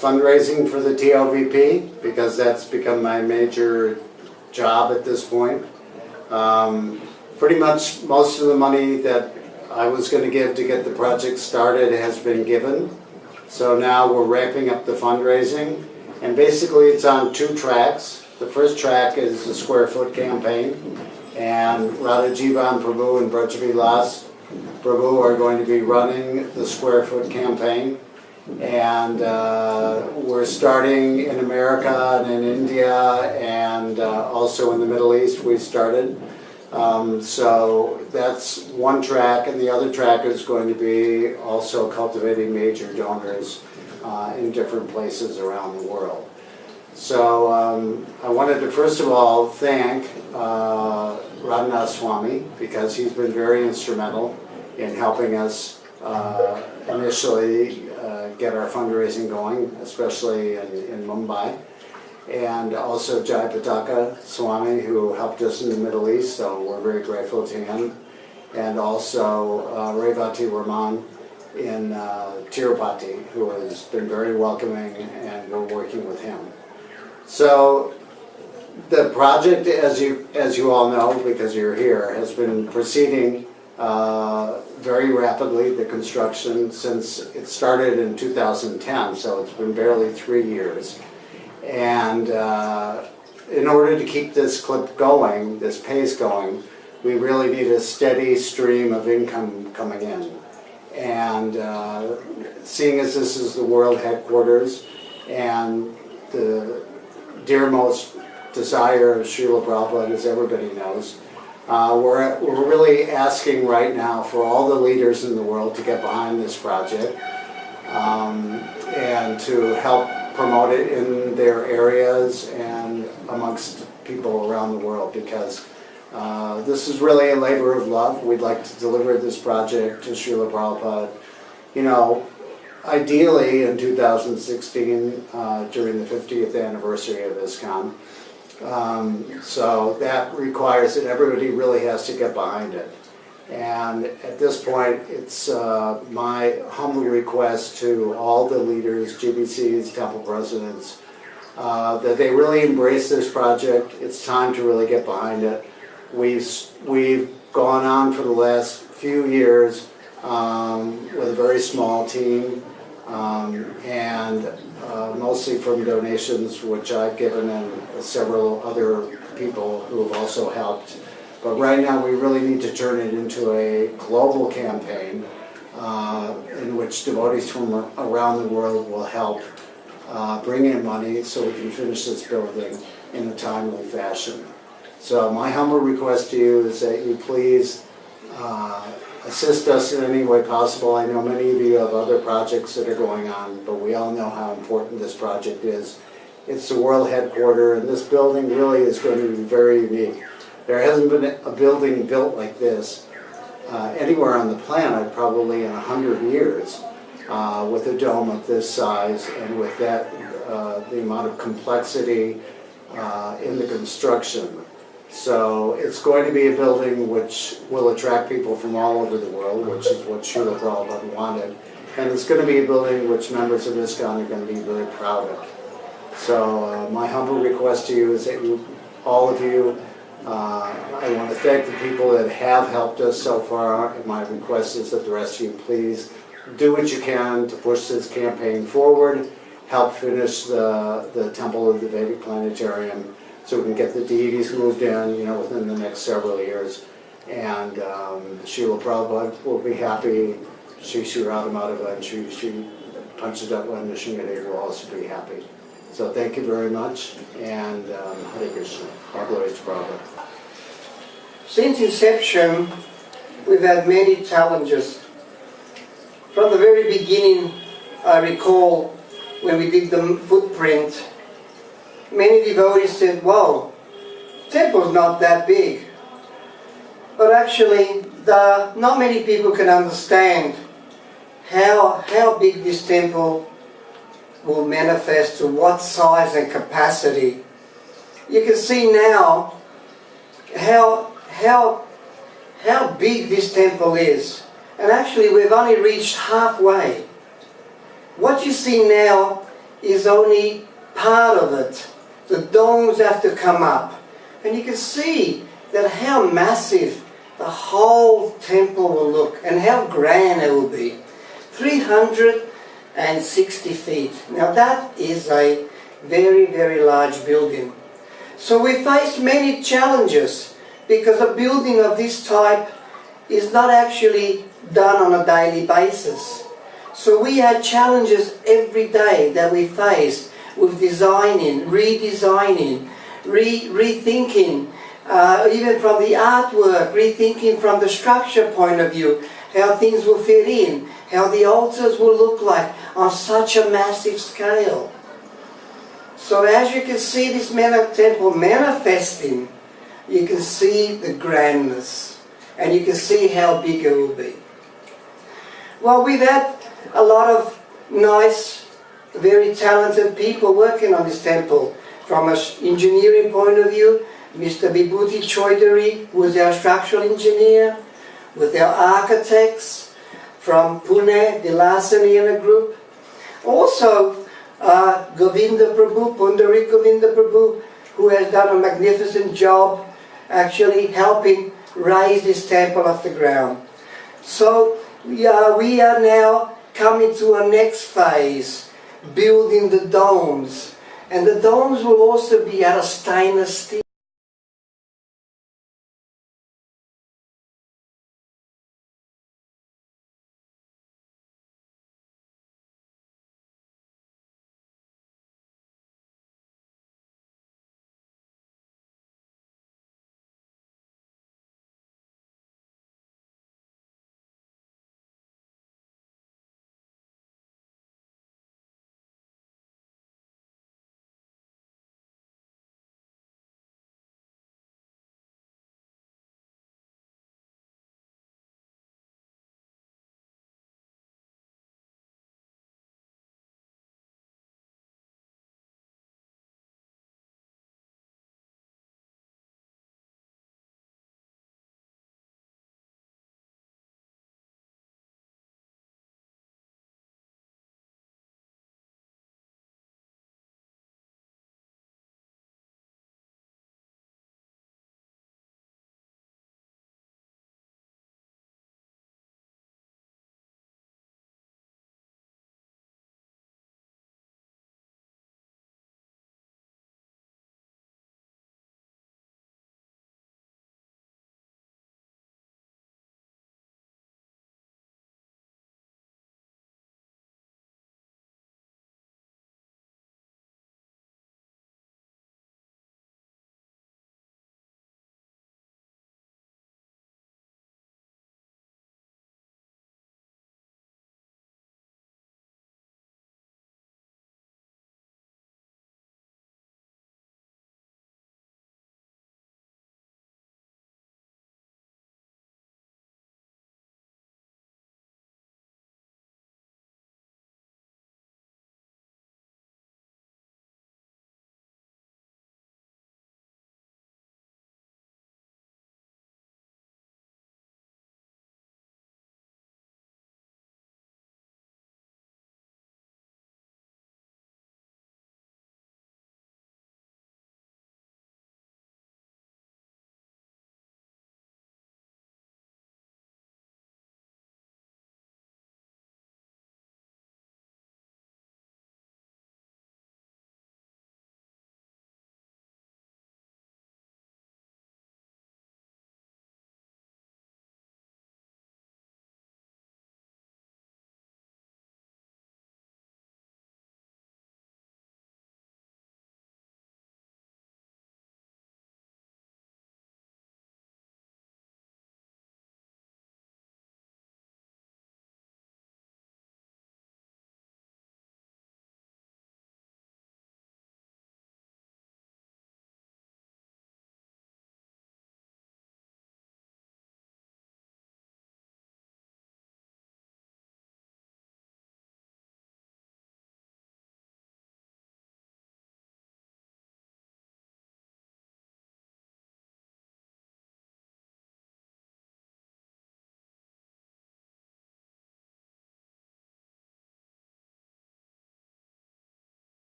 Fundraising for the TLVP, because that's become my major job at this point. Pretty much most of the money that I was going to give to get the project started has been given. So now we're ramping up the fundraising, and basically it's on two tracks. The first track is the square foot campaign, and Radha Jivan Prabhu and Braj Vilas Prabhu are going to be running the square foot campaign. And we're starting in America and in India, and also in the Middle East we started. So that's one track, and the other track is going to be also cultivating major donors in different places around the world. So I wanted to first of all thank Radhanath Swami, because he's been very instrumental in helping us initially get our fundraising going, especially in Mumbai. And also Jai Pataka Swami, who helped us in the Middle East, so we're very grateful to him. And also Revati Raman in Tirupati, who has been very welcoming, and we're working with him. So the project, as you all know, because you're here, has been proceeding very rapidly, the construction, since it started in 2010, so it's been barely 3 years. And in order to keep this clip going, this pace going, we really need a steady stream of income coming in. And seeing as this is the world headquarters, and the dearmost desire of Srila Prabhupada, as everybody knows, we're really asking right now for all the leaders in the world to get behind this project and to help promote it in their areas and amongst people around the world, because this is really a labor of love. We'd like to deliver this project to Srila Prabhupada, you know, ideally in 2016 during the 50th anniversary of ISKCON. So that requires that everybody really has to get behind it. And at this point, it's my humble request to all the leaders, GBCs, temple presidents, that they really embrace this project. It's time to really get behind it. We've gone on for the last few years with a very small team, and mostly from donations which I've given, and several other people who have also helped. But right now we really need to turn it into a global campaign in which devotees from around the world will help bring in money so we can finish this building in a timely fashion. So my humble request to you is that you please assist us in any way possible. I know many of you have other projects that are going on, but we all know how important this project is. It's the world headquarters, and this building really is going to be very unique. There hasn't been a building built like this anywhere on the planet probably in 100 years with a dome of this size, and with that the amount of complexity in the construction. So it's going to be a building which will attract people from all over the world, which is what Srila Prabhupada wanted. And it's going to be a building which members of ISKCON are going to be very proud of. So my humble request to you is that all of you I want to thank the people that have helped us so far, and my request is that the rest of you please do what you can to push this campaign forward, help finish the Temple of the Vedic Planetarium so we can get the deities moved in, within the next several years. And Srila Prabhupada will be happy. Sri Radhamadava and Sri Panchadhatva Nishingade will also be happy. So thank you very much, and Hare Krishna. All glory to Prabhupada. Since inception, we've had many challenges. From the very beginning, I recall when we did the footprint, many devotees said, "Wow, the temple's not that big." But actually, not many people can understand how big this temple will manifest, to what size and capacity. You can see now how big this temple is. And actually we've only reached halfway. What you see now is only part of it. The domes have to come up. And you can see that how massive the whole temple will look and how grand it will be. 360 feet. Now that is a very, very large building. So we faced many challenges because a building of this type is not actually done on a daily basis. So we had challenges every day that we faced with designing, redesigning, rethinking, even from the artwork, rethinking from the structure point of view, how things will fit in, how the altars will look like on such a massive scale. So as you can see this temple manifesting, you can see the grandness, and you can see how big it will be. Well, we've had a lot of nice, very talented people working on this temple. From an engineering point of view, Mr. Vibhuti Choudhury, who is our structural engineer, with our architects from Pune, Dilasani and a group. Also, Govinda Prabhu, Pundarik Govinda Prabhu, who has done a magnificent job actually helping raise this temple off the ground. So we are now coming to a next phase, building the domes. And the domes will also be out of stainless steel.